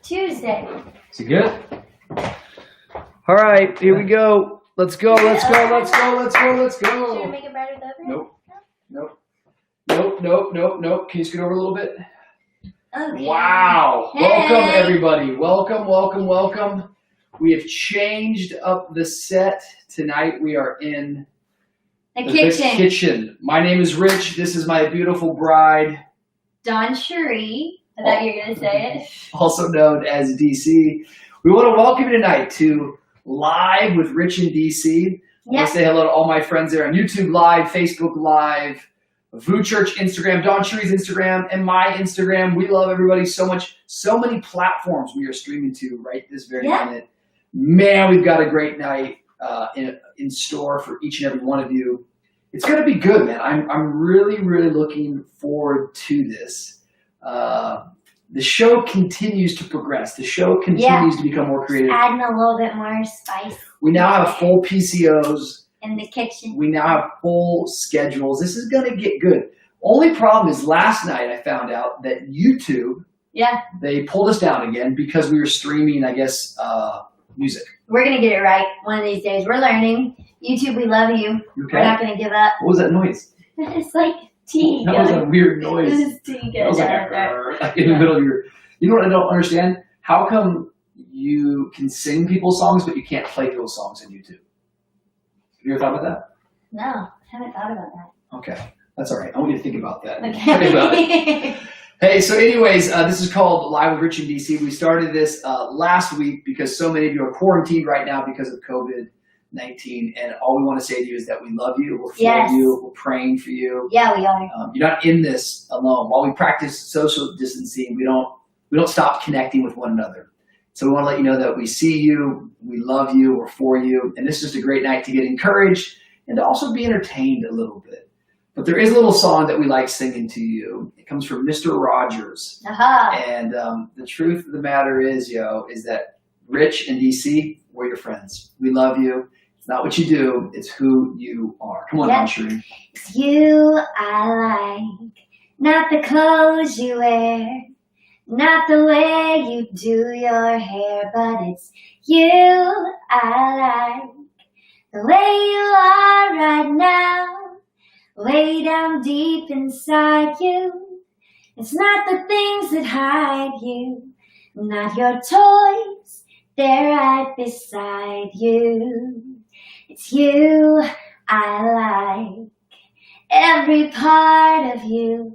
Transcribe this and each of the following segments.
Tuesday. Is it good? All right, here we go. Let's go. Should we make Nope. it brighter though? Nope. Can you scoot over a little bit? Okay. Wow. Hey. Welcome, everybody. Welcome. We have changed up the set. Tonight we are in The the kitchen. kitchen. My name is Rich. This is my beautiful bride, Dawn Cherie. I thought you were going to say it. also known as DC. We want to welcome you tonight to Live with Rich and DC. I want to say hello to all my friends there on YouTube Live, Facebook Live, Voo Church Instagram, Dawn Cherie's Instagram, and my Instagram. We love everybody so much. So many platforms we are streaming to right this very minute. Man, we've got a great night in store for each and every one of you. It's going to be good, man. I'm really looking forward to this. The show continues to progress. The show continues to become more creative. Adding a little bit more spice. We now have full PCOs. In the kitchen. We now have full schedules. This is going to get good. Only problem is last night I found out that YouTube, they pulled us down again because we were streaming, I guess, music. We're going to get it right one of these days. We're learning. YouTube, we love you. Okay. We're not going to give up. What was that noise? It's like tea. That was a weird noise. It was tea. That was like in the middle of your... You know what I don't understand? How come you can sing people's songs, but you can't play people's songs on YouTube? Have you ever thought about that? No, I haven't thought about that. Okay. That's all right. I want you to think about that. Okay. Think about it. Hey, so anyways, this is called Live with Rich and DC. We started this last week because so many of you are quarantined right now because of COVID-19. And all we want to say to you is that we love you. We're for you. We're praying for you. Yeah, we are. You're not in this alone. While we practice social distancing, we don't stop connecting with one another. So we want to let you know that we see you, we love you, we're for you, and this is just a great night to get encouraged and to also be entertained a little bit. But there is a little song that we like singing to you. It comes from Mr. Rogers. And the truth of the matter is that Rich and DC, we're your friends. We love you. It's not what you do, it's who you are. Come on, Shereen. It's you I like, not the clothes you wear. Not the way you do your hair, but it's you I like. The way you are right now, way down deep inside you. It's not the things that hide you, not your toys, they're right beside you. It's you I like, every part of you.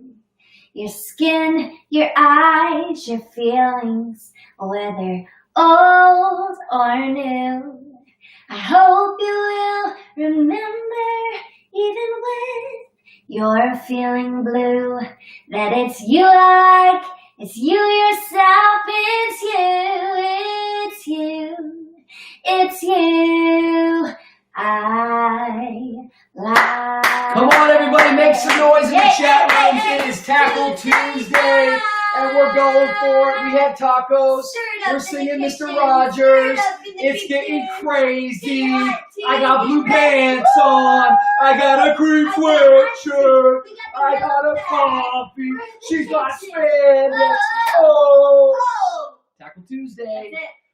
Your skin, your eyes, your feelings, whether old or new. I hope you will remember, even when you're feeling blue, that it's you like, it's you yourself, it's you I like. Come on, everybody, make some noise in the chat rooms. It is Tackle Tuesday, and we're going for it. We had tacos. We're singing Mr. Rogers. It's getting crazy. I got blue pants on. I got a green sweatshirt. I got a coffee. She's got spandex. Oh, Tackle Tuesday.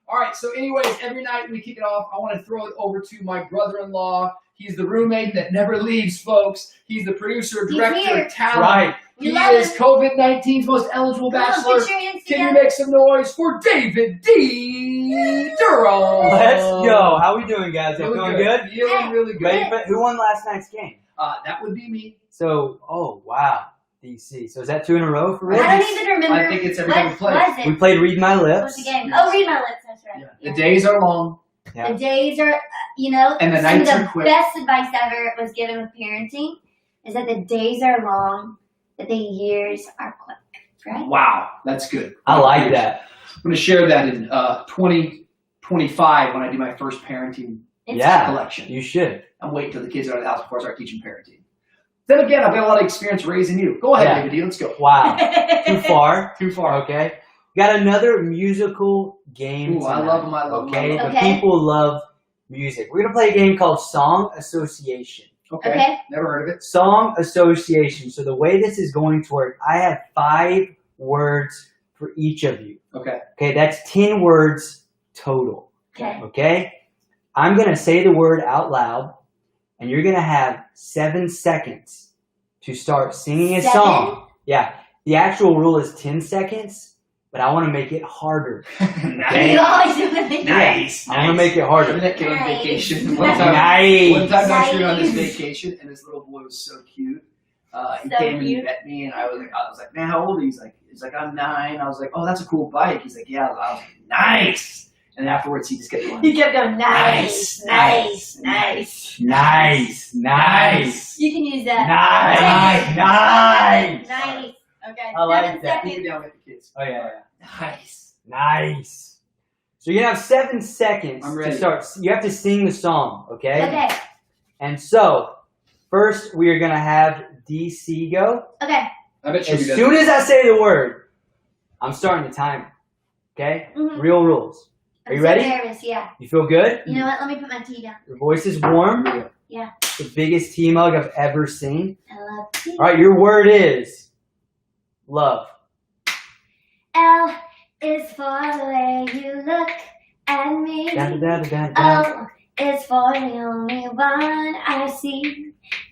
All right, so anyways, every night we kick it off, I want to throw it over to my brother-in-law. He's the roommate that never leaves, folks. He's the producer, director, talent. Right. He is COVID-19's most eligible bachelor. Can you make some noise for David D. Durham? Let's go. How we doing, guys? Feeling good? Feeling really good. Ready? Who won last night's game? That would be me. So, oh, wow. DC. So is that 2 in a row for Rich? I don't even remember. I think it's every time we play. We played Read My Lips. What's the game? Oh, Read My Lips. That's right. Yeah. The days are long. Yeah. The days are, and the nights are quick. The best advice ever was given with parenting is that the days are long, but the years are quick. Right? Wow, that's good. I like that. I'm going to share that in 2025 when I do my first parenting collection. You should. I'm waiting till the kids are out of the house before I start teaching parenting. Then again, I've got a lot of experience raising you. Go ahead, David D. Let's go. Wow. Too far? Too far. Okay. Got another musical game tonight. I love them. Okay. The people love music. We're going to play a game called Song Association. Okay. Never heard of it. Song Association. So the way this is going to work, I have 5 words for each of you. Okay. Okay, that's 10 words total. Okay. Okay? I'm going to say the word out loud, and you're going to have 7 seconds to start singing a 7? song. Yeah. The actual rule is 10 seconds, but I want to make it harder. Okay? You always do it. Nice. I want to make it harder. That kid on Nice. vacation. Nice. One time Nice. we were on this vacation, and this little boy was so cute. He So came cute. and met me, and I was like, man, how old are you? He's like, I'm 9. I was like, oh, that's a cool bike. He's like, yeah. I was like, nice. And afterwards, he just kept going. He kept going, nice, nice, nice. Nice. Nice. You can use that. Nice. Nice. Nice. Okay. I like 7 that. Keep it seconds. down with the kids. Oh, yeah. Nice. Nice. So you're going to have 7 seconds I'm to ready. start. You have to sing the song, okay? Okay. And so, first, we are going to have DC go. Okay. I bet you As soon as I say the word, I'm starting the timer. Okay? Mhm. Real rules. Are you I'm so ready? nervous, yeah. You feel good? You know what? Let me put my tea down. Your voice is warm. Yeah. The biggest tea mug I've ever seen. I love tea. All right, your word is love. L is for the way you look at me. Da, da, da, da, da. O is for the only one I see.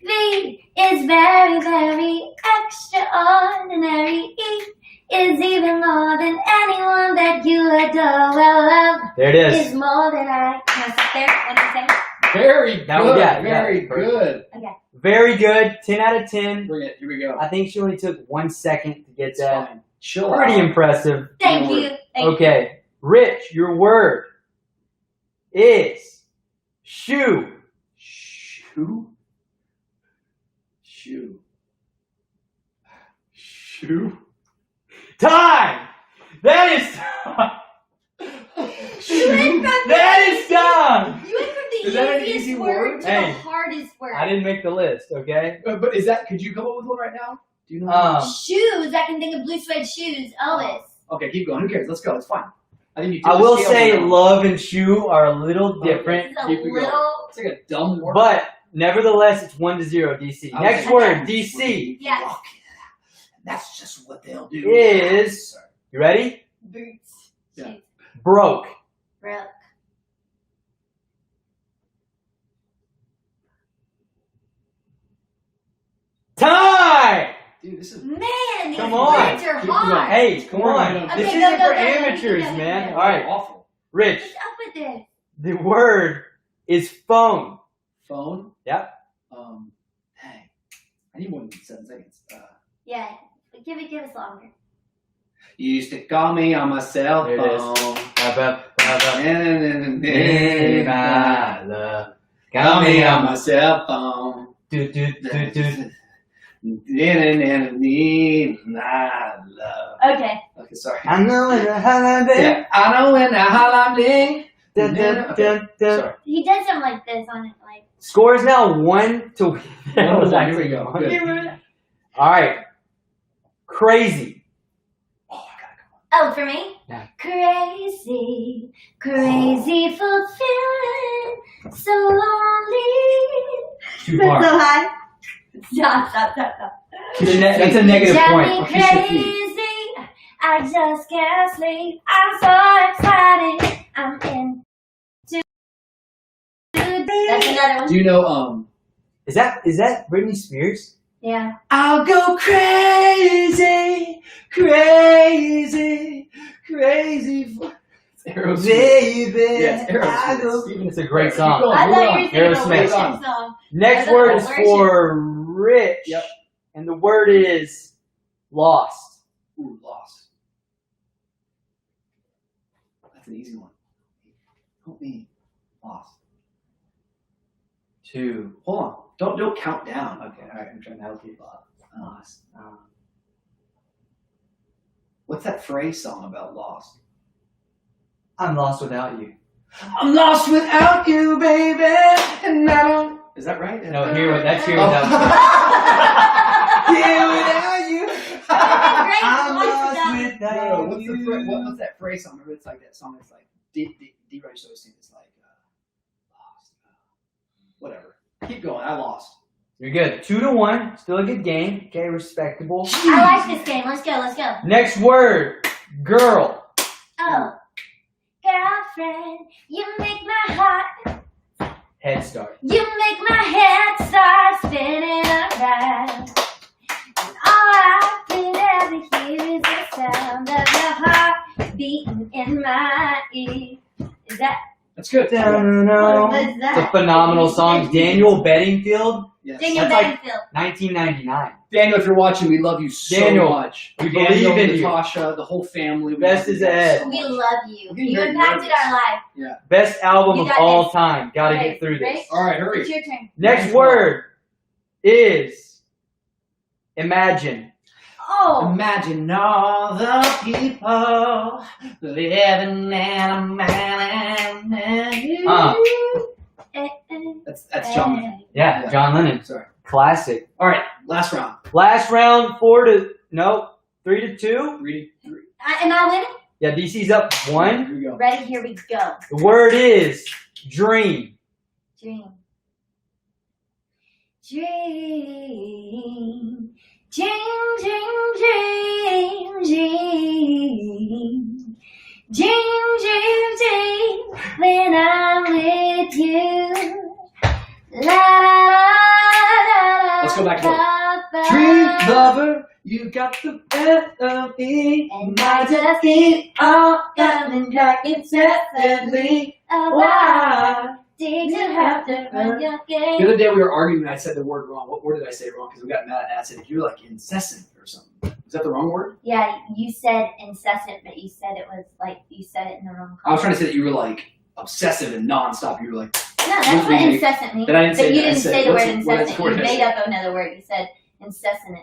V is very, very extraordinary. E is even more than anyone that you adore. Well, love There it is. is more than I can sit there. What do you say? Very That good. was- yeah, very yeah, good. Okay. Very good. 10 out of 10. Bring it. Here we go. I think she only took 1 second to get It's that. fine. Chill Pretty out. impressive. Thank Your you. word. Thank you. Okay. Rich, your word is shoe. Shoe. Shoe. Shoe. Time! That is time! You went from That is time! You went from the Is that an easiest easy word word? to Hey. the hardest word. I didn't make the list, okay? But is that? Could you come up with one right now? Do you know? Shoes. I can think of blue suede shoes. Elvis. Okay, keep going. Who cares? Let's go. It's fine. I think you. I will say love. love and shoe are a little different, This is a Keep it going. little. It's like a dumb word. but nevertheless, it's 1-0 DC. I was Next like, word, DC, Yes. Look, that's just what they'll do. is, you ready? Boots. Yeah. Shoes. Broke. Broke. Time! Dude, this is. Man, these Come on. words are Keep hard. going. Hey, come on. Okay, This go, isn't go, for go. amateurs, Go, go, man. go. All right, Awful. Rich, What's up with this? the word is phone. Phone. Yep. Dang. I need more than 7 seconds. Yeah. Give us longer. You used to call me on my cell There it is. phone. Hey, my love. Call me on my cell phone. Do, do, do, do. Need my love. Okay. Okay, sorry. I know in a holiday. Yeah, I know when the holiday. Dun, dun, dun, dun. Sorry. He does something like this on it, like. Score is now 1 to win. Here we go. Good. All right. Crazy. Oh, I gotta come on. Oh, for me? Yeah. Crazy, crazy fulfilling, so lonely. Too So hard. high. Stop. That's a negative Drive point. me Okay, shift me. crazy, I just can't sleep. I'm so excited, I'm in. That's another Do one. you know, Is that Britney Spears? Yeah. I'll go crazy, crazy, crazy for... It's Aerosmith. Baby. Yes, Aerosmith. I go- Steven. It's a great Keep song. going. I Move thought on. you were thinking of a Aerosmith. worship song. Next That's word a is worship. for Rich. Yep. And the word is lost. Ooh, lost. That's an easy one. Help me. Lost. 2. Hold on. Don't count down. Okay, all right. I'm trying to help you. Lost. What's that phrase song about lost? I'm lost without you. I'm lost without you, baby, and I don't. Is that right? No, that's here Oh. without Here without you. Great I'm voice lost without- without What's, you. what's that phrase song? Remember, it's like that song. It's like D. Rich always sings. It's like lost. Whatever. Keep going. I lost. You're good. 2-1. Still a good game. Okay, respectable. I like this game. Let's go. Next word. Girl. Oh, girlfriend, you make my heart, Head start. you make my head start spinning around. And all I could ever hear is the sound of your heart beating in my ear. Is that? That's good. What was that? It's a phenomenal song. Daniel Bedingfield, Yes. Daniel That's like- Bedingfield. 1999. Daniel, if you're watching, we love you so Daniel, much. we Daniel, believe in you. Natasha, the whole family. we Best love is you guys ahead. so We much. love you. I'm getting You very impacted nervous. our life. Best album You of got all this. time. Gotta Okay, get through ready? this. All right, hurry. It's your turn. Next Next one. word is imagine. Oh. Imagine all the people living in a man. That's John Lennon. Yeah, Yeah. John Lennon. Sorry. Classic. All right, last round. Last round, 3 to 2. Ready? 3. Am I winning? Yeah, DC's up 1. Here we go. Ready? Here we go. The word is dream. Dream. Dream. Dream, dream, dream, dream. Dream, dream, dream. When I'm with you. La la la. Let's go back to it. Dream lover, you got the best of me. And I just keep on coming back incessantly. Why did you have to run your The game? other day we were arguing and I said the word wrong. What word did I say wrong? Because we got mad at it. I said, you're like incessant or something. Is that the wrong word? Yeah, you said incessant, but you said it was like, you said it in the wrong I was context. trying to say that you were like obsessive and nonstop. You were like, No, that's what incessant means. But I didn't say But you that. I didn't said- say the what's word the- what incessant. word You did I made say? up another word. You said incessant.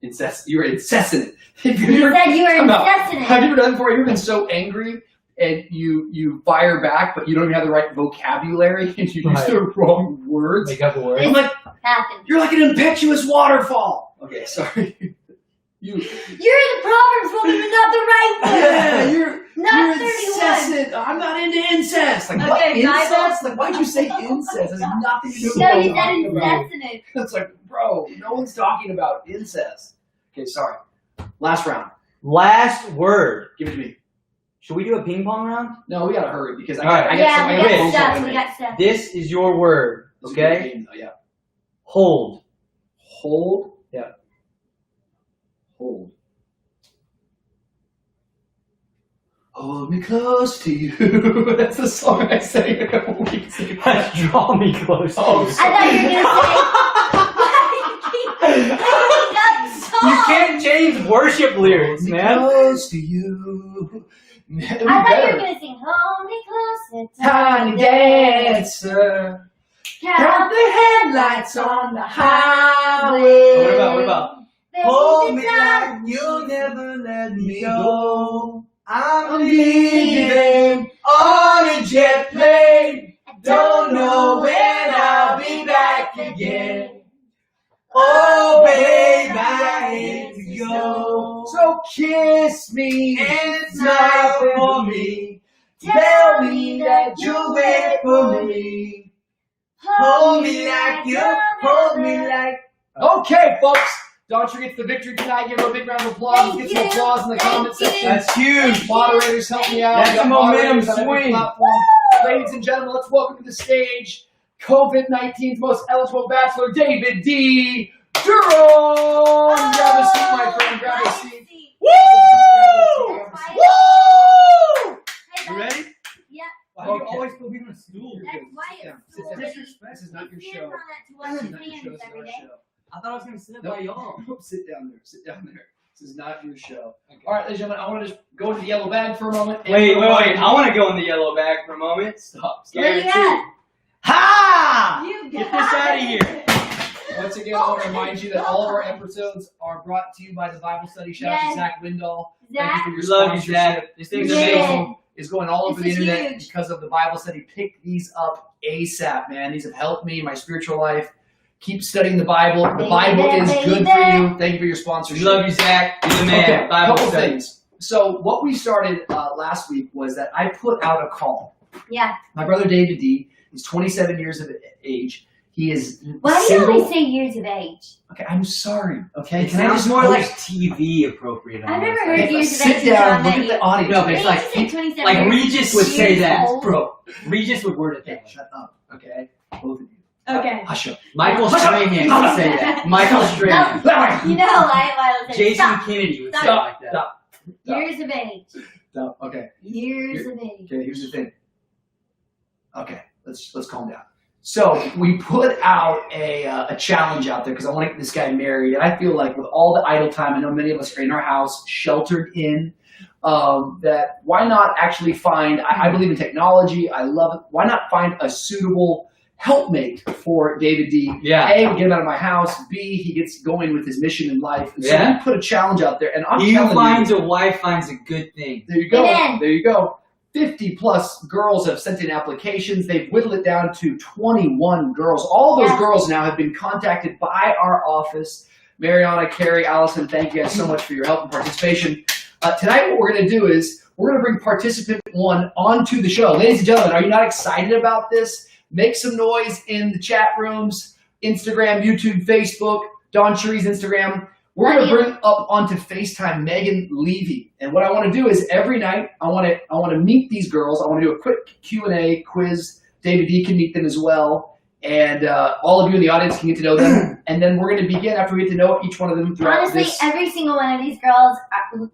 incessant. You were incessant. You said you were Come out. incessant. Have you ever done before? You've been so angry and you fire back, but you don't even have the right vocabulary and you use Right. the wrong words. Make up a word. I'm like, Happened. you're like an impetuous waterfall. Okay, sorry. You're the Proverbs woman, but not the right Yeah, word. you're Not 31. incessant. I'm not into incest. Like, what? Okay, Bible. Incest? Like, why'd you say incest? It has nothing to do with No, what you we're said talking about. incessant. It's like, bro, no one's talking about incest. Okay, sorry. Last round. Last word. Give it to me. Should we do a ping pong round? No, we gotta hurry because I All right. got Yeah, some. we I got got phone stuff. calls We to got make. stuff. This is your word. Let's do the Okay? game, though, yeah. Hold. Hold. Yeah. Hold. Hold me close to you. That's the song I sang a couple weeks ago. Draw me close. Oh, I thought you were going to say, why do you keep You can't change worship lyrics, man. Close to you. I thought you were going to sing, hold me closer, Tiny dancer. Count the headlights on the highway. What about? Baby, Hold me it's not like you'll never let me go. go. I'm leaving on a jet plane. Don't know when I'll be back again. Oh, babe, I hate to go. So kiss me, it's not for me. Tell me that you'll wait for me. Hold me like you, hold me like. Okay, folks. Dawntra gets the victory tonight. Give her a big round of applause. Thank Get some you. applause in the Thank comment you. section. That's huge. Moderators, help me out. That's We got a momentum moderators on every swing. platform. Ladies and gentlemen, let's welcome to the stage COVID-19's most eligible bachelor, David D. Durham. Grab a seat, my friend. Grab a seat. Woo! Woo! Hey, You ready? Yeah. Why do you always put me on a stool? That's why Sit down. it's Sit so down. late. This is not your You show. can't run that to wash This is his not your hands show. This is every our day. show. I thought I was gonna sit Nope. by y'all. Nope, sit down there. Sit down there. This is not your show. All right, ladies and gentlemen, I want to just go into the yellow bag for a moment. Wait. I want to go in the yellow bag for a moment. Stop. What do you Guaranteed. got? Ha! You Get got this out of it. here. Once again, I want to remind you that all of our episodes are brought to you by the Bible Study. Shout out to Yes. Zach Windall. Zach, Thank you for We your love you, sponsorship. Zach. This thing's This Yeah. amazing. show is going all over the This is internet huge. because of the Bible Study. Pick these up ASAP, man. These have helped me in my spiritual life. Keep studying the Bible. The Baby, Bible is good for baby. you. Thank you for your sponsorship. We love you, Zach. You're the man. Okay, Bible couple study. things. So what we started last week was that I put out a call. Yeah. My brother David D. is 27 years of age. He is Why do you single. always say years of age? Okay, I'm sorry. Okay, It can I sounds just more like post- TV appropriate. I've never almost. heard Okay, years of sit age down. until I Look met at the you. audience. No, but it's Maybe like you said 27 like years Regis would say that, old. bro. Regis would word it that way. Shut up. Okay, both of you. Okay. Hush up. Michael Hush up. Strahan would say that. Michael Strahan. You know why I would say Jason stop. Kennedy would say it Stop. like that. Stop. Stop. Years of age. Stop. Okay. Years of age. Okay. Here's the thing. Okay. Let's calm down. So we put out a challenge out there because I want to get this guy married, and I feel like with all the idle time, I know many of us are in our house, sheltered in. That why not actually find? I believe in technology. I love it. Why not find a suitable helpmate for David D? Yeah. A, we get him out of my house. B, he gets going with his mission in life. And so Yeah. we put a challenge out there, and I'm He who telling finds you, a wife finds a good thing. there you go. Amen. There you go. 50 plus girls have sent in applications. They've whittled it down to 21 girls. All those Yeah. girls now have been contacted by our office. Mariana, Carrie, Allison, thank you guys so much for your help and participation. Tonight, what we're going to do is we're going to bring participant one onto the show. Ladies and gentlemen, are you not excited about this? Make some noise in the chat rooms, Instagram, YouTube, Facebook, Dawn Cherie's Instagram. We're going to bring up onto FaceTime Megan Levy. And what I want to do is every night, I want to meet these girls. I want to do a quick Q&A quiz. David D can meet them as well. And all of you in the audience can get to know them. And then we're going to begin after we get to know each one of them throughout Honestly, this. every single one of these girls,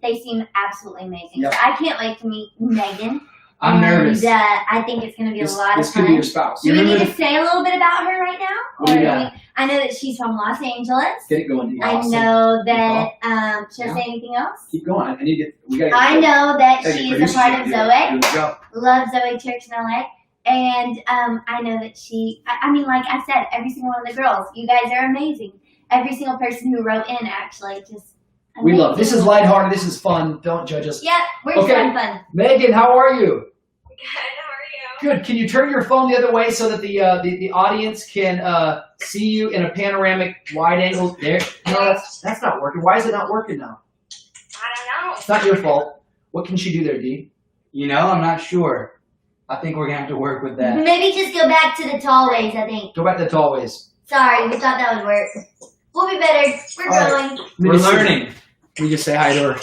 they seem absolutely amazing. Yep. So I can't wait to meet Megan. I'm and, nervous. I think it's going to be a lot of This could fun. be your spouse. Do we Remember need to say a little bit about her right now? What do you Or got? I know that she's from Los Angeles. Get it going. I Awesome. know that, should I Yeah. say anything else? Keep going. I need to. We gotta. I know that gotta get she is a producers part here. of Here Zoe. we go. Love Zoe Church in LA. And I know that I mean, like I said, every single one of the girls, you guys are amazing. Every single person who wrote in, actually, just amazing. We love. This is lighthearted. This is fun. Don't judge us. Yep, we're Okay. just having fun. Megan, how are you? Good, how are you? Good. Can you turn your phone the other way so that the audience can see you in a panoramic wide angle? There. No, that's not working. Why is it not working now? I don't know. It's not your fault. What can she do there, D? You know, I'm not sure. I think we're gonna have to work with that. Maybe just go back to the tall ways, I think. Go back to the tallways. Sorry, we thought that would work. We'll be better. We're All right. growing. We're learning. Let me just say hi to her.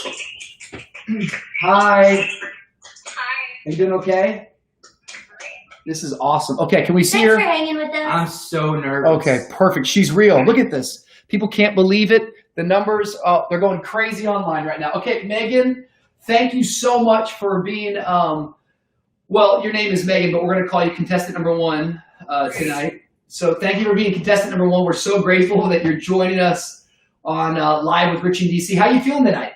Hi. Hi. Are you doing okay? This is awesome. Okay, can we see Thanks her? for hanging with us. I'm so nervous. Okay, perfect. She's real. Look at this. People can't believe it. The numbers, they're going crazy online right now. Okay, Megan, thank you so much for being, well, your name is Megan, but we're going to call you contestant number one tonight. So thank you for being contestant number one. We're so grateful that you're joining us on Live with Rich in DC. How are you feeling tonight?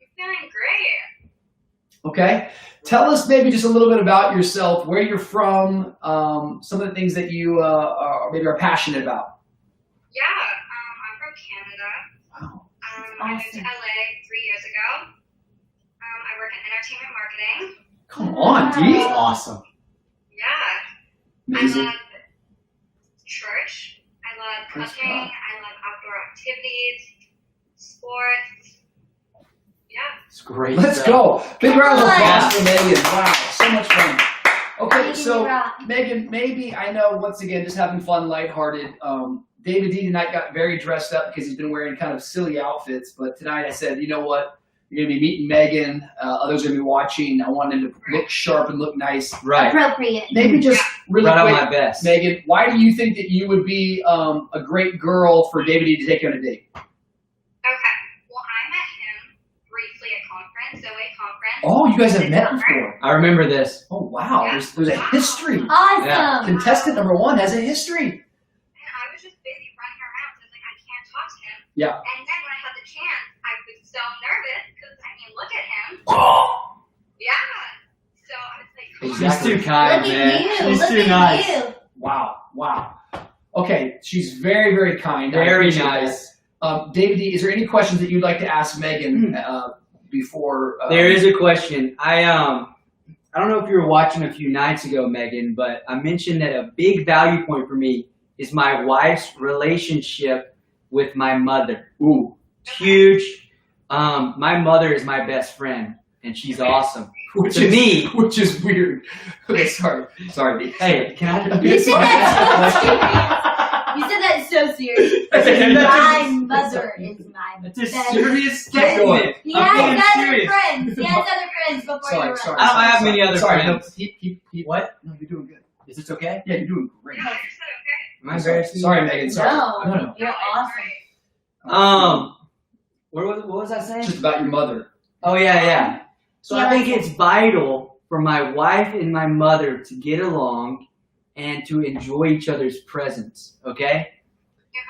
I'm feeling great. Okay. Tell us maybe just a little bit about yourself, where you're from, some of the things that you maybe are passionate about. Yeah, I'm from Canada. Wow. I moved to Awesome. LA 3 years ago. I work in entertainment marketing. Come on, D. Awesome. Yeah. Amazing. I love church. I love Praise cooking. God. I love outdoor activities, sports. Yeah. It's great. Let's stuff. go. Big round of Come on. applause for Megan. Wow, so much fun. Okay, Megan, so you rock. Megan, maybe I know once again just having fun, lighthearted. David D tonight got very dressed up because he's been wearing kind of silly outfits. But tonight I said, you know what? You're gonna be meeting Megan. Others are gonna be watching. I want him to look sharp and look nice. Right. Appropriate. Maybe just really Right on quick, my best. Megan. Why do you think that you would be a great girl for David D to take you on a date? Okay. Well, I met him briefly at conference, Zoe conference. Oh, you guys have met before. I remember this. Oh wow, there's a history. Awesome. Yeah. Contestant number one has a history. And I was just busy running around, so I was like, I can't talk to him. Yeah. And then when I had the chance, I was so nervous because I mean, look at him. Yeah. So I was like, come on. She's Exactly. too kind, Look man. at you. She's Look too at nice. you. Wow. Okay, she's very, very kind. I Very appreciate nice. that. David D, is there any questions that you'd like to ask Megan before? There is a question. I don't know if you were watching a few nights ago, Megan, but I mentioned that a big value point for me is my wife's relationship with my mother. Ooh, It's huge. My mother is my best friend, and she's awesome. which is weird. Okay, sorry, D. Hey, can I? You said that. said that so serious. My mother is my That's a best serious friend. statement. He I'm has being other serious. friends. He has other friends before Sorry, you run. sorry. I don't have many other Sorry, friends. What? No, you're doing good. Is this okay? Yeah, you're doing great. Yeah, you're so Am I embarrassing? Sorry, Megan. Sorry. No, you're awesome. What was I saying? Just about your mother. Oh yeah. So Yeah, I think it's vital for my wife and my mother to get along and to enjoy each other's presence. Okay.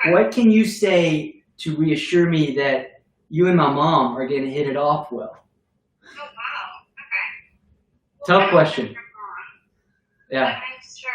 Okay. What can you say to reassure me that you and my mom are going to hit it off well? Oh, wow. Okay. Tough question. But Yeah. I'm sure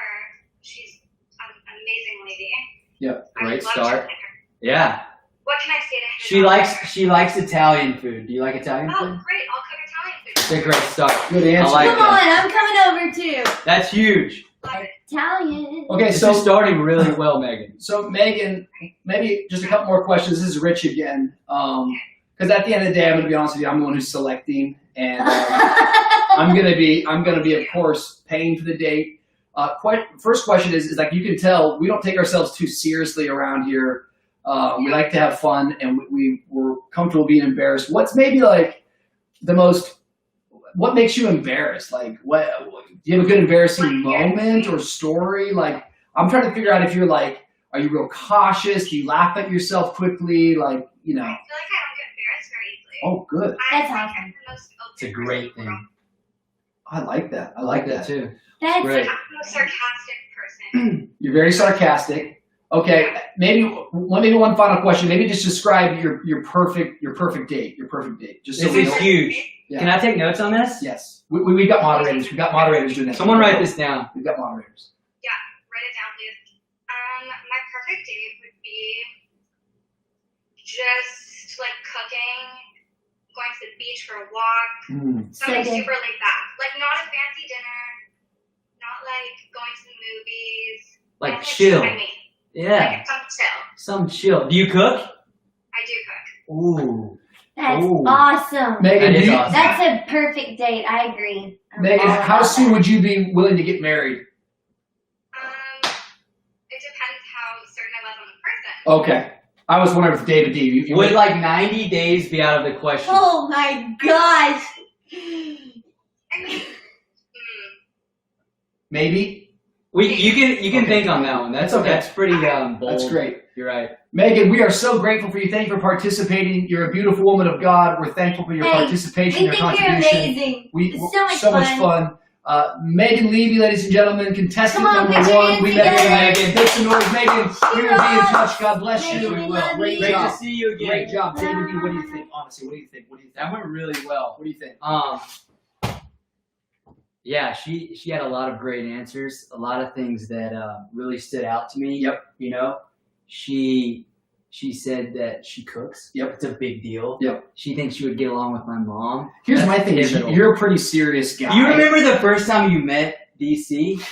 she's an amazing lady. Yep. I would Great love to start. meet her. Yeah. What can I say to her? She likes Italian food. Do you like Italian Oh, food? great. I'll cook Italian food. It's a great start. Good answer. I like Come that. on, I'm coming over too. That's huge. Love it. Italian. Okay, This so is starting really well, Megan. So Megan, maybe just a couple more questions. This is Rich again. Because at the end of the day, I'm gonna be honest with you, I'm the one who's selecting, and I'm gonna be of course paying for the date. First question is like you can tell we don't take ourselves too seriously around here. We like to have fun, and we're comfortable being embarrassed. What's maybe like what makes you embarrassed? Like what do you have a good embarrassing moment or story? Like I'm trying to figure out if you're like, are you real cautious? Do you laugh at yourself quickly? Like, you know. I feel like I don't get embarrassed very easily. Oh, good. That's I'm awesome. the most open It's a great person in the thing. world. I like that. I like that too. That's Great. I'm the most sarcastic person. You're very sarcastic. Okay, maybe one final question. Maybe just describe your perfect date. Your perfect date. Just so This we is know. huge. Yeah. Can I take notes on this? Yes. We got moderators. We got moderators doing that. Someone write this down. We've got moderators. Yeah, write it down, please. My perfect date would be just like cooking, going to the beach for a walk, something Same. super laid back. Like not a fancy dinner, not like going to the movies. Like Nothing chill. by me. Yeah. Like some chill. Some chill. Do you cook? I do cook. Ooh. That's Ooh. awesome. Megan, That is do you- awesome. That's a perfect date. I agree. I'm Megan, all how about soon that. would you be willing to get married? It depends how certain I was on the person. Okay. I was wondering if David D. You Would like 90 days be out of the question? Oh my gosh. I mean, maybe. You can Okay. think on that one. That's Okay. That's pretty bold. That's great. You're right. Megan, we are so grateful for you. Thank you for participating. You're a beautiful woman of God. We're thankful for your Hey, participation, We your think you're contribution. amazing. We, It's so much fun. Megan Levy, ladies and gentlemen, contestant Come on, number put your 1. hands We met her, together. Megan. Make some noise, Megan. We will be in touch. God bless Megan, you. we love Great you. Great job. to see you again. Great job, David D. What do you think? Honestly, what do you think? What do you think? That went really well. What do you think? Yeah, she had a lot of great answers, a lot of things that really stood out to me. Yep. You know, she said that she cooks. Yep. It's a big deal. Yep. She thinks she would get along with my mom. Here's That's my thing. Is pivotal. you're a pretty serious guy. Do you remember the first time you met DC?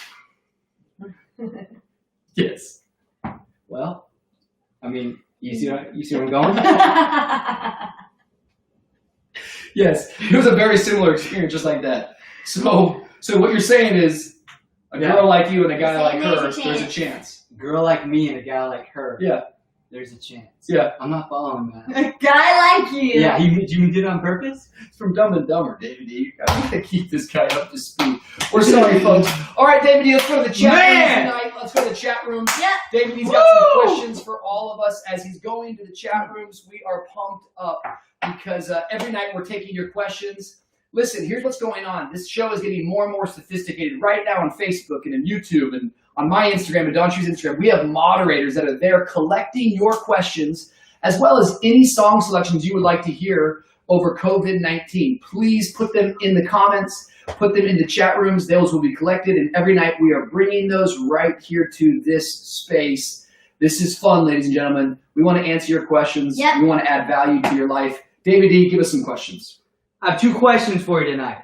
Yes. Well, I mean, you see where I'm going? Yes. It was a very similar experience, just like that. So what you're saying is, a girl like you and a guy Saying like her, there's a there's a chance. Girl like me and a guy like her. Yeah. There's a chance. Yeah. I'm not following that. A guy like you. Yeah, you did it on purpose? It's from Dumb and Dumber, David D. I gotta keep this guy up to speed. We're sorry, folks. All right, David D, let's go to the chat Man! room tonight. Let's go to the chat room. Yep. David D's got some questions for all of us. As he's going to the chat rooms, we are pumped up because every night we're taking your questions. Listen, here's what's going on. This show is getting more and more sophisticated right now on Facebook and on YouTube and on my Instagram and Don Chu's Instagram. We have moderators that are there collecting your questions as well as any song selections you would like to hear over COVID-19. Please put them in the comments, put them in the chat rooms. Those will be collected, and every night we are bringing those right here to this space. This is fun, ladies and gentlemen. We want to answer your questions. Yep. We want to add value to your life. David D, give us some questions. I have 2 questions for you tonight.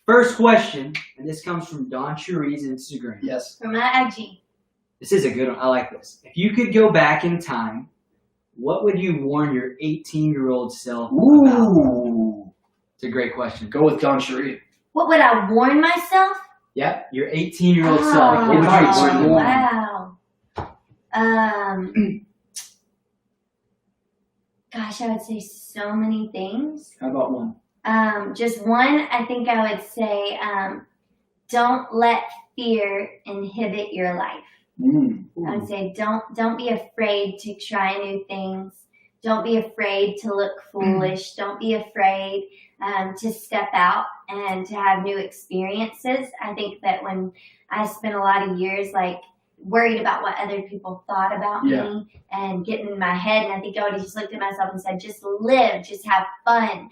First question, and this comes from Don Cherie's Instagram. Yes. From my IG. This is a good one. I like this. If you could go back in time, what would you warn your 18-year-old self about? Ooh. It's a great question. Go with Don Cherie. What would I warn myself? Yep, your 18-year-old self. What would you Advice. warn them? Wow. Gosh, I would say so many things. How about one? Just one, I think I would say, don't let fear inhibit your life. I would say don't be afraid to try new things. Don't be afraid to look foolish. Don't be afraid to step out and to have new experiences. I think that when I spent a lot of years like worried about what other people thought about me and getting in my head, and I think I would have just looked at myself and said, just live, just have fun,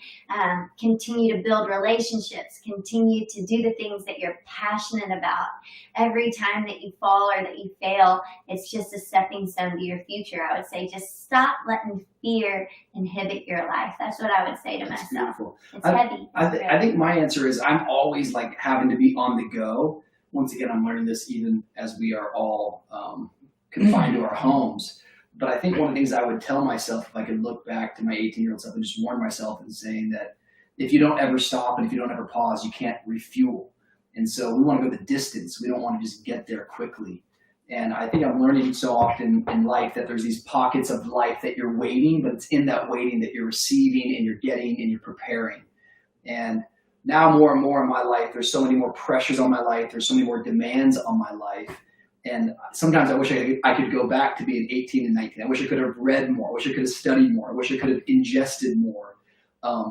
continue to build relationships, continue to do the things that you're passionate about. Every time that you fall or that you fail, it's just a stepping stone to your future. I would say just stop letting fear inhibit your life. That's what I would say to myself. Beautiful. It's heavy. I think my answer is I'm always like having to be on the go. Once again, I'm learning this even as we are all confined to our homes. But I think one of the things I would tell myself if I could look back to my 18-year-old self and just warn myself and saying that if you don't ever stop and if you don't ever pause, you can't refuel. And so we want to go the distance. We don't want to just get there quickly. And I think I'm learning so often in life that there's these pockets of life that you're waiting, but it's in that waiting that you're receiving and you're getting and you're preparing. And now more and more in my life, there's so many more pressures on my life. There's so many more demands on my life. And sometimes I wish I could go back to being 18 and 19. I wish I could have read more. I wish I could have studied more. I wish I could have ingested more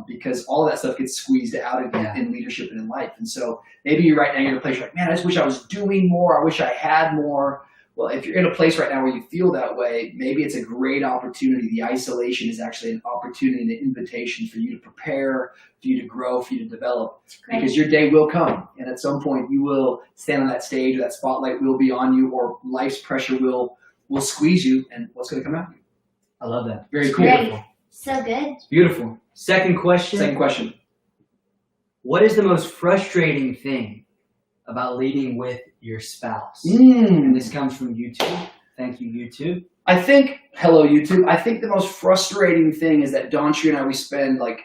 because all of that stuff gets squeezed out of you in leadership and in life. And so maybe you're right now you're in a place you're like, man, I just wish I was doing more. I wish I had more. Well, if you're in a place right now where you feel that way, maybe it's a great opportunity. The isolation is actually an opportunity and an invitation for you to prepare, for you to grow, for you to develop. Because your day will come. And at some point you will stand on that stage or that spotlight will be on you or life's pressure will squeeze you. And what's going to come out of you? I love that. Very cool. Great. So good. It's beautiful. Second question. Second question. What is the most frustrating thing about leading with your spouse? And this comes from YouTube. Thank you, YouTube. I think, hello, YouTube. I think the most frustrating thing is that Dawn, Tree, and I, we spend like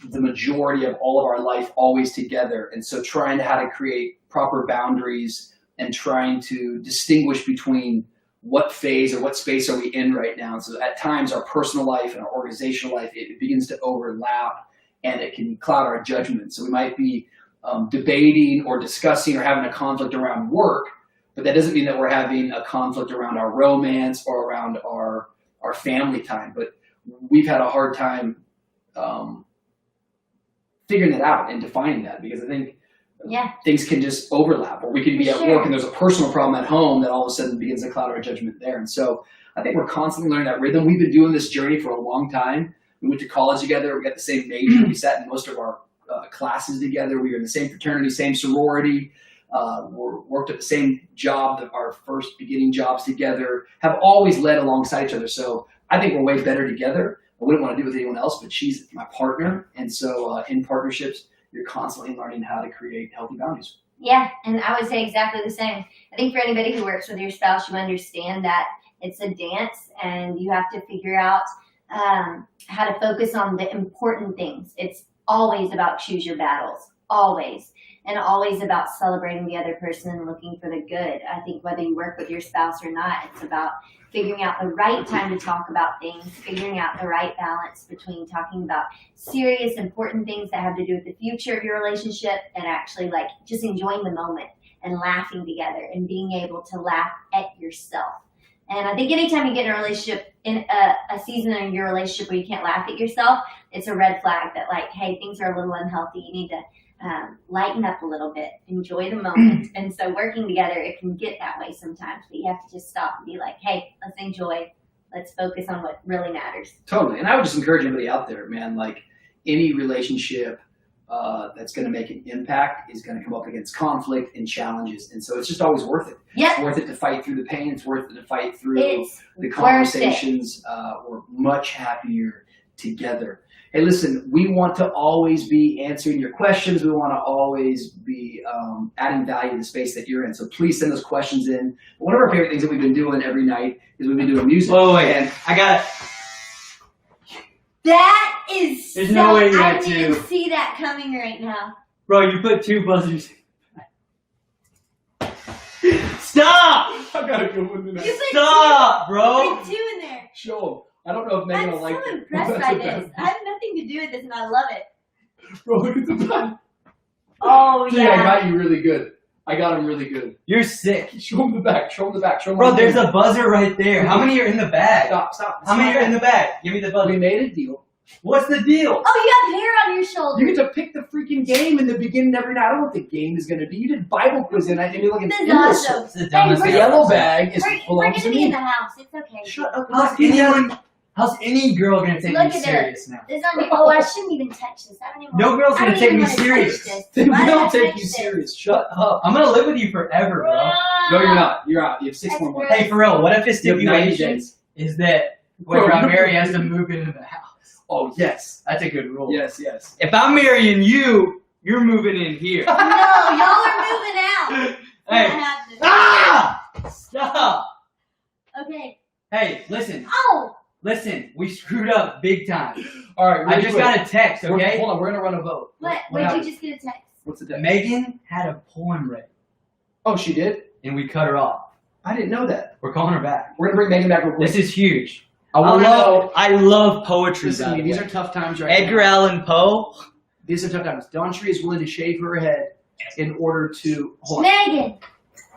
the majority of all of our life always together. And so trying to how to create proper boundaries and trying to distinguish between what phase or what space are we in right now. So at times our personal life and our organizational life, it begins to overlap and it can cloud our judgment. So we might be debating or discussing or having a conflict around work, but that doesn't mean that we're having a conflict around our romance or around our family time. But we've had a hard time figuring that out and defining that because I think things can just overlap, or we can be at work and there's a personal problem at home that all of a sudden begins to cloud our judgment there. And so I think we're constantly learning that rhythm. We've been doing this journey for a long time. We went to college together. We got the same major. We sat in most of our classes together. We were in the same fraternity, same sorority. Worked at the same job, our first beginning jobs together, have always led alongside each other. So I think we're way better together. I wouldn't want to do it with anyone else, but she's my partner. And so in partnerships, you're constantly learning how to create healthy boundaries. Yeah, and I would say exactly the same. I think for anybody who works with your spouse, you understand that it's a dance and you have to figure out how to focus on the important things. It's always about choose your battles, always. And always about celebrating the other person and looking for the good. I think whether you work with your spouse or not, it's about figuring out the right time to talk about things, figuring out the right balance between talking about serious, important things that have to do with the future of your relationship and actually like just enjoying the moment and laughing together and being able to laugh at yourself. And I think anytime you get in a relationship, in a season in your relationship where you can't laugh at yourself, it's a red flag that like, hey, things are a little unhealthy. You need to lighten up a little bit, enjoy the moment. And so working together, it can get that way sometimes, but you have to just stop and be like, hey, let's enjoy, let's focus on what really matters. Totally. And I would just encourage anybody out there, man, like any relationship that's going to make an impact is going to come up against conflict and challenges. And so it's just always worth it. It's worth it to fight through the pain. It's worth it to fight through the conversations. We're much happier together. Hey, listen, we want to always be answering your questions. We want to always be adding value to the space that you're in. So please send those questions in. One of our favorite things that we've been doing every night is we've been doing music. Whoa, wait, I got it. That is There's no way you I had didn't to. see that coming right now. Bro, you put two buzzers. Stop! I got a good one tonight. You put Stop, two. bro. You put 2 in there. Show 'em. I don't know if Megan I'm will like so it. impressed by this. I have nothing to do with this, and I love it. Bro, look at the back. Oh, See, I got you really good. I got him really good. You're sick. Show him the back. Show him the back. Show him Bro, the there's back. a buzzer right there. How many are in the bag? Stop. How many are in the bag? Give me the We buzzer. made a deal. What's the deal? Oh, you have hair on your You shoulder. get to pick the freaking game in the beginning every night. I don't know what the game is going to be. You did Bible quiz and I did like an This is endless. awesome. It's the dumbest The thing yellow I've ever bag is We're belongs going to to be in me. the house. It's okay. Shut up. How's any girl gonna take Look me at it. serious now? This is on your. Oh, I shouldn't even touch this. I don't even. No girl's I gonna don't take even me wanna touch serious. this. They Why will did I take touch you this? serious. Shut up. I'm gonna live with you forever, bro. No, you're not. You're out. You have 6 more That's months. Hey, for real, what if the You have 90 stipulation days. is that Bro, whoever I you're- marry has to move into the house? Oh, yes. That's a good rule. Yes. If I'm marrying you, you're moving in here. No, y'all are moving out. Hey. I have to. Ah! Stop. Okay. Hey, listen. Oh. Listen, we screwed up big time. All right. I really just quick. got a text, okay? Hold on. We're going to run a vote. What? What Wait, happened? you just get a text. What's the day? Megan had a poem ready, Oh, she did? and we cut her off. I didn't know that. We're calling her back. We're going to bring Megan back real quick. This is huge. I want to know. I love poetry. Listen to by me. the These way. are tough times right Edgar now. Allan Poe. These are tough times. Dawn Tree is willing to shave her head in order to. Hold on. Megan.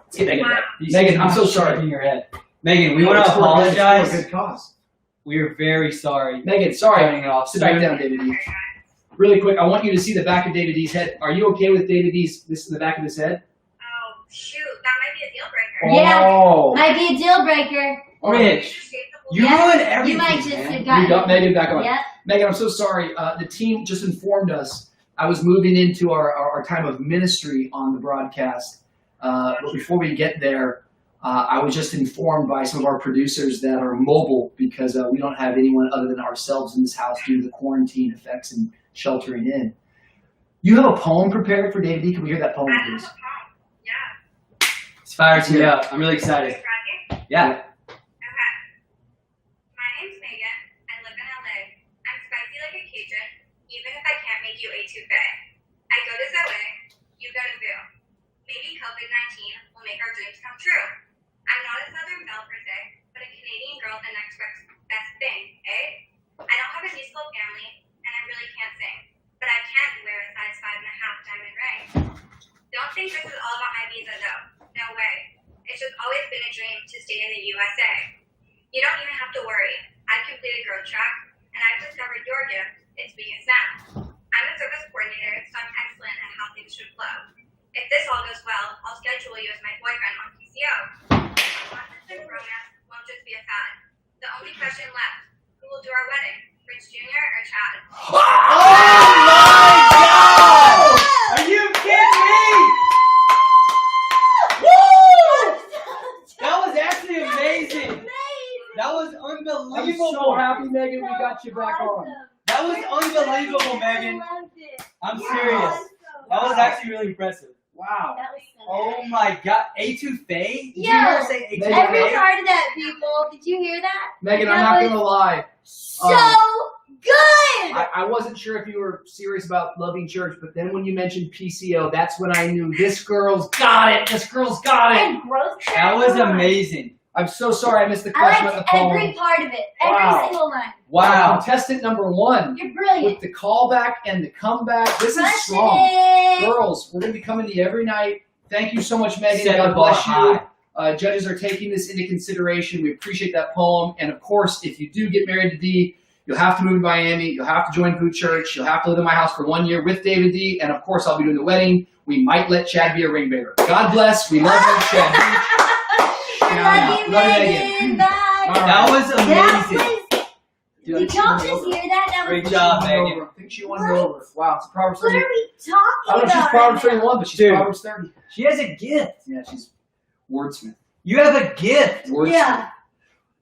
Let's get Megan back. Megan, I'm so sorry. Shaking your head. Megan, we want It's to for a apologize. good cause. We are very sorry. Megan, sorry. Cutting it off Sit back soon. down, David D. Really quick, I want you to see the back of David D's head. Are you okay with David D's, this in the back of his head? Oh, shoot. That might be a deal breaker. Yeah. Oh. Might be a deal breaker. Rich, you Yeah, ruined everything, You might just man. have gotten. You got Megan back on. Yep. Megan, I'm so sorry. The team just informed us I was moving into our time of ministry on the broadcast. But before we get there, I was just informed by some of our producers that are mobile because we don't have anyone other than ourselves in this house due to the quarantine effects and sheltering in. You have a poem prepared for David D. Can we hear that poem, I have please? a poem. Yeah. It's fires me up. I'm really excited. Are you ready? Yeah. Okay. My name's Megan. I live in LA. I'm spicy like a Cajun, even if I can't make you A2Bay. I go to Zoe. You go to Boo. Maybe COVID-19 will make our dreams come true. I'm not a Southern belle per se, but a Canadian girl the next best thing, eh? I don't have a musical family, and I really can't sing, but I can wear a size 5.5 diamond ring. Don't think this is all about my visa though. No way. It's just always been a dream to stay in the USA. You don't even have to worry. I've completed growth track, and I've discovered your gift. It's being a snack. I'm a service coordinator, so I'm excellent at how things should flow. If this all goes well, I'll schedule you as my boyfriend on PCO. Long-distance romance won't just be a fad. The only question left, who will do our wedding? Prince Jr. or Chad? Oh my God! Are you kidding me? Woo! That was actually amazing. That was I'm unbelievable. so happy, Megan, we got you back on. That was unbelievable, Megan. I loved it. I'm serious. That was actually really impressive. Wow. That was so Oh my God. A2Faye? Did you Yeah. hear her say Megan, Every A2Faye? part of that, people. Did you hear that? Megan, I'm That not was going to lie. So good. I wasn't sure if you were serious about loving church, but then when you mentioned PCO, that's when I knew this girl's got it. This girl's got it. And growth track. That was amazing. I'm so sorry I missed the I question on liked the phone. every part of it. Wow. Every single line. Wow. Contestant number 1 You're brilliant. with the callback and the comeback. This is Crushing strong. it. Girls, we're going to be coming to you every night. Thank you so much, Megan. Set the God bar bless you. high. Judges are taking this into consideration. We appreciate that poem. And of course, if you do get married to D, you'll have to move to Miami. You'll have to join Food Church. You'll have to live in my house for 1 year with David D. And of course, I'll be doing the wedding. We might let Chad be a ring bearer. God bless. We love you, Chad. Love you, Love you, Megan. Bye. All right. That was That amazing. was. Dude, I Did think y'all she just won hear that? That Great was. job, over. Megan. I think she won it over. Wow, it's Proverbs What 30. are we I talking don't know if she's about? Proverbs right now? 31, but she's Dude. Proverbs 30. She has a gift. Yeah, she's wordsmith. You have a gift. Wordsmith. Yeah.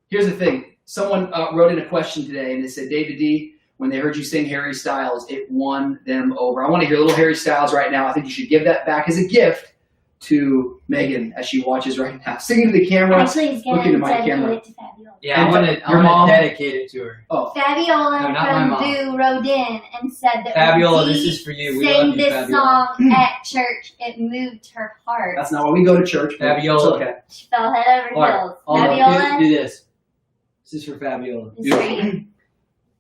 Here's the thing. Someone wrote in a question today, and they said, David D., when they heard you sing Harry Styles, it won them over. I want to hear a little Harry Styles right now. I think you should give that back as a gift to Megan as she watches right now. Singing to the camera. Actually, he's Look into my gonna camera. dedicate it to Fabiola. Yeah, And I your want mom? to dedicate it to her. Oh, Fabiola No, not my from mom. Boo wrote in and said that Fabiola, when this Dee is for you. We sang love you, this Fabiola. song at church, it moved her heart. that's not why we go to church. But Fabiola. It's okay. She fell head over All right, heels. hold on. Fabiola, Do this. This is for Fabiola. this is for you.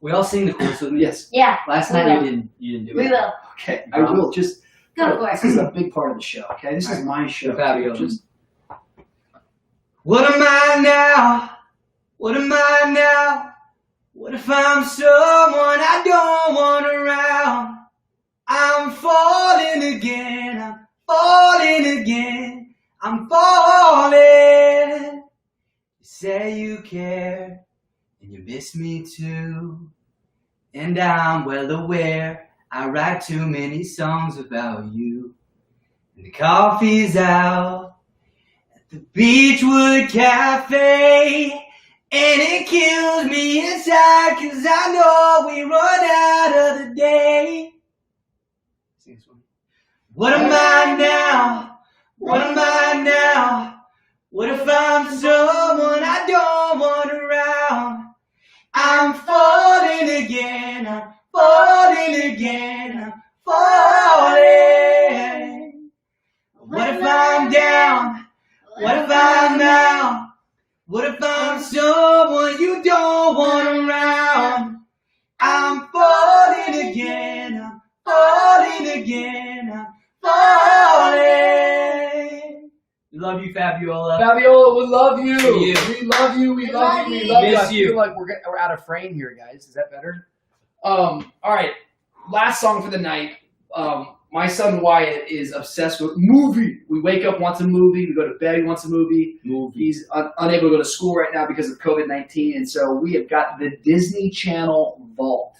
We all sing the chorus with me. Yes. Yeah, Last We night will. you didn't do we it. will. Okay. I will. Just Go for This it. is a big part of the show. Okay. This is my show. Fabiola. Just What am I now? What am I now? What if I'm someone I don't want around? I'm falling again. I'm falling again. I'm falling. You say you care and you miss me too. And I'm well aware I write too many songs about you. And the coffee's out the Beechwood Cafe, and it kills me inside, 'cause I know we run out of the day. Sing this one. What am I now? What am I now? What if I'm someone I don't want around? I'm falling again, I'm falling again, I'm falling. What if I'm down? What if I'm now? What if I'm someone you don't want around? I'm falling again, I'm falling again, I'm falling. We love you, Fabiola. Fabiola, we love you. You. We love you. We We love love you. We you. love you. Miss I you. feel like we're out of frame here, guys. Is that better? All right. Last song for the night. My son Wyatt is obsessed with movie. We wake up, wants a movie. We go to bed, he wants a movie. He's unable to go to school right now because of COVID-19, and so we have got the Disney Channel vault.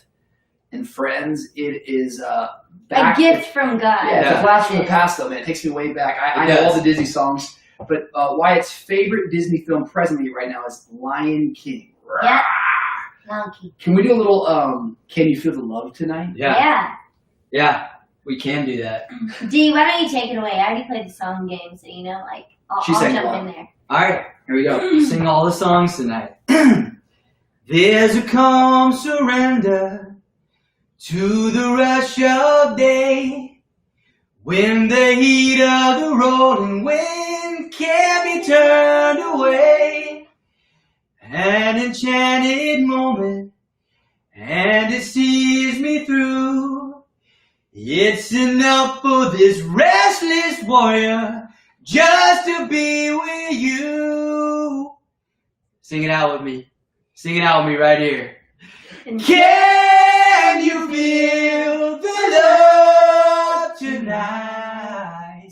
And friends, it is back. A gift from God. Yeah, it's Yeah. a blast from the past, though, man. It takes me way back. I It know all does. the Disney songs, but Wyatt's favorite Disney film presently right now is Lion King. Yeah. Monkey. Can we do a little Can You Feel the Love Tonight? Yeah, we can do that. Dee, why don't you take it away? I already played the song game, so you know, like, I'll She sang jump along. in there. All right, Here we go. sing all the songs tonight. There's a calm surrender to the rush of day, when the heat of the rolling wind can't be turned away. An enchanted moment, and it sees me through. It's enough for this restless warrior just to be with you. Sing it out with me. Sing it out with me right here. Can you feel the love tonight?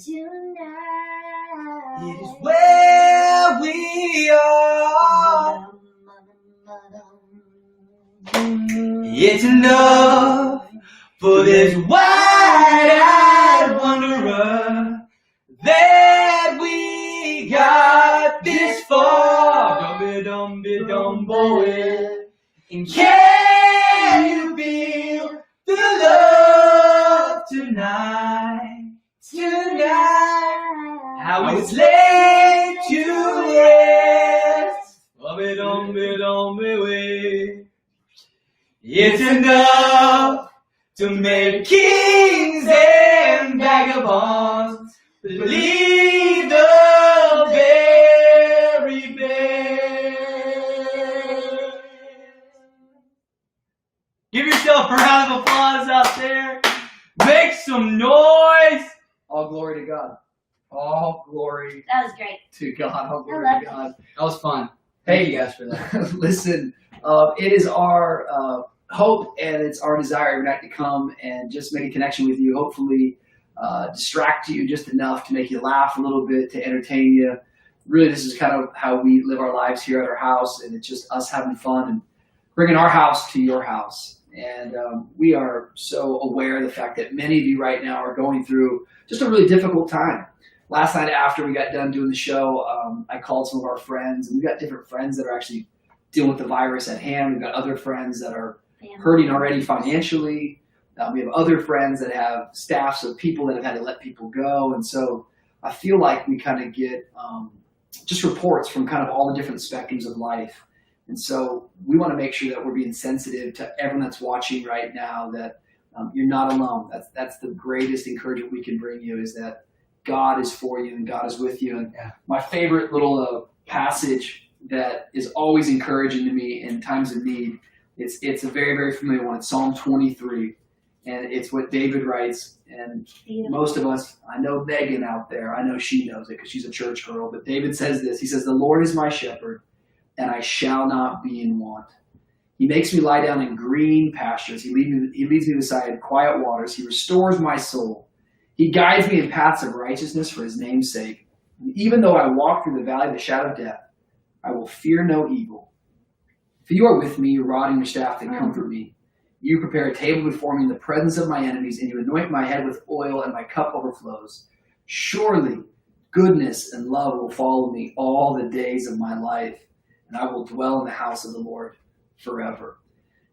It is where we are. It's enough for this wide-eyed wanderer that we got this far. Dum-be-dum-be-dum, boy. And can you feel the love tonight? Tonight, how it's laid to rest. Dum-be-dum-be-dum-be-way. It's enough to make kings and vagabonds believe the very best. Give yourself a round of applause out there. Make some noise. All glory to God. All glory That was great. to God. All glory love to God. That was fun. Hey, Thank you guys for that. Listen, it is our hope and it's our desire every night to come and just make a connection with you. Hopefully, distract you just enough to make you laugh a little bit, to entertain you. Really, this is kind of how we live our lives here at our house, and it's just us having fun and bringing our house to your house. And we are so aware of the fact that many of you right now are going through just a really difficult time. Last night after we got done doing the show, I called some of our friends, and we've got different friends that are actually dealing with the virus at hand. We've got other friends that are hurting already financially. We have other friends that have staffs of people that have had to let people go. And so I feel like we kind of get just reports from kind of all the different spectrums of life. And so we want to make sure that we're being sensitive to everyone that's watching right now, that you're not alone. That's the greatest encouragement we can bring you, is that God is for you and God is with you. And my favorite little passage that is always encouraging to me in times of need, it's a very, very familiar one. It's Psalm 23. And it's what David writes. And most of us, I know Megan out there, I know she knows it because she's a church girl. But David says this. He says, "The Lord is my shepherd, and I shall not be in want. He makes me lie down in green pastures. He leads me beside quiet waters. He restores my soul. He guides me in paths of righteousness for his name's sake. And even though I walk through the valley of the shadow of death, I will fear no evil. For you are with me, your rod and your staff, they comfort me. You prepare a table before me in the presence of my enemies, and you anoint my head with oil, and my cup overflows. Surely goodness and love will follow me all the days of my life, and I will dwell in the house of the Lord forever."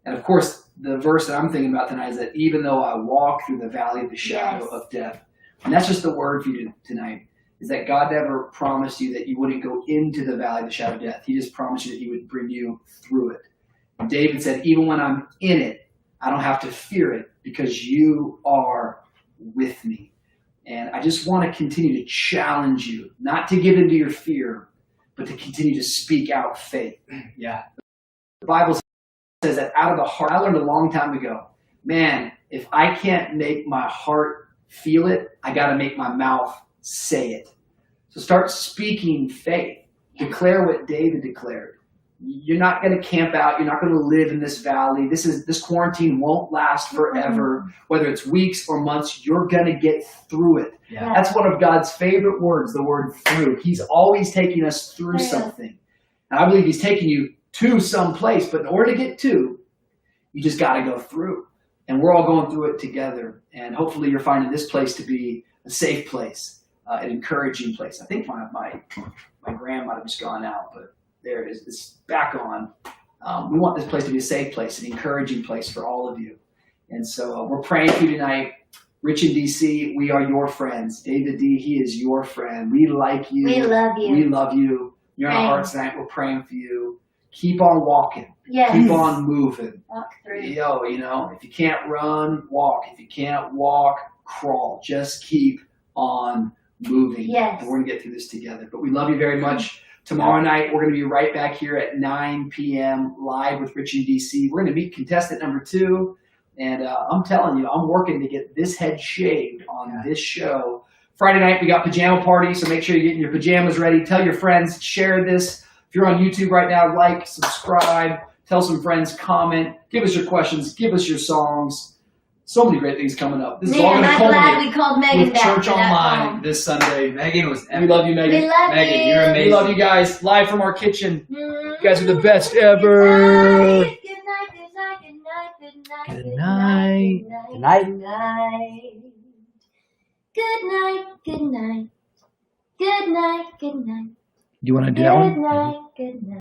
And of course, the verse that I'm thinking about tonight is that even though I walk through the valley of the shadow of death, and that's just the word for you tonight, is that God never promised you that you wouldn't go into the valley of the shadow of death. He just promised you that he would bring you through it. And David said, even when I'm in it, I don't have to fear it because you are with me. And I just want to continue to challenge you, not to give into your fear, but to continue to speak out faith. Yeah. The Bible says that out of the heart, I learned a long time ago, man, if I can't make my heart feel it, I got to make my mouth say it. So start speaking faith. Declare what David declared. You're not going to camp out. You're not going to live in this valley. This quarantine won't last forever. Whether it's weeks or months, you're going to get through it. Yeah. That's one of God's favorite words, the word through. He's always taking us through something. And I believe he's taking you to some place. But in order to get to, you just got to go through. And we're all going through it together. And hopefully you're finding this place to be a safe place, an encouraging place. I think my gram might have just gone out, but there it is. It's back on. We want this place to be a safe place, an encouraging place for all of you. And so we're praying for you tonight. Rich in DC, we are your friends. David D, he is your friend. We like you. We love you. We love you. You're in our hearts tonight. We're praying for you. Keep on walking. Yes. Keep on moving. Walk through. Yo, if you can't run, walk. If you can't walk, crawl. Just keep on moving. Yes. And we're going to get through this together. But we love you very much. Tomorrow night, we're going to be right back here at 9 p.m. live with Rich in DC. We're going to meet contestant number 2. And I'm telling you, I'm working to get this head shaved on this show. Friday night, we got pajama party, so make sure you're getting your pajamas ready. Tell your friends, share this. If you're on YouTube right now, like, subscribe, tell some friends, comment, give us your questions, give us your songs. So many great things coming up. This is all Man, going to I'm glad culminate we called Megan with back Church for that Online phone. this Sunday. Megan was epic. We love you, Megan. We love Megan, you. you're amazing. We love you guys. Live from our kitchen. Mm. You guys are the best ever. Good night, good night, good night, good night, Good good night. night, Good night. good night, good night, good night, good night, good night, Do you want to do good night, good night.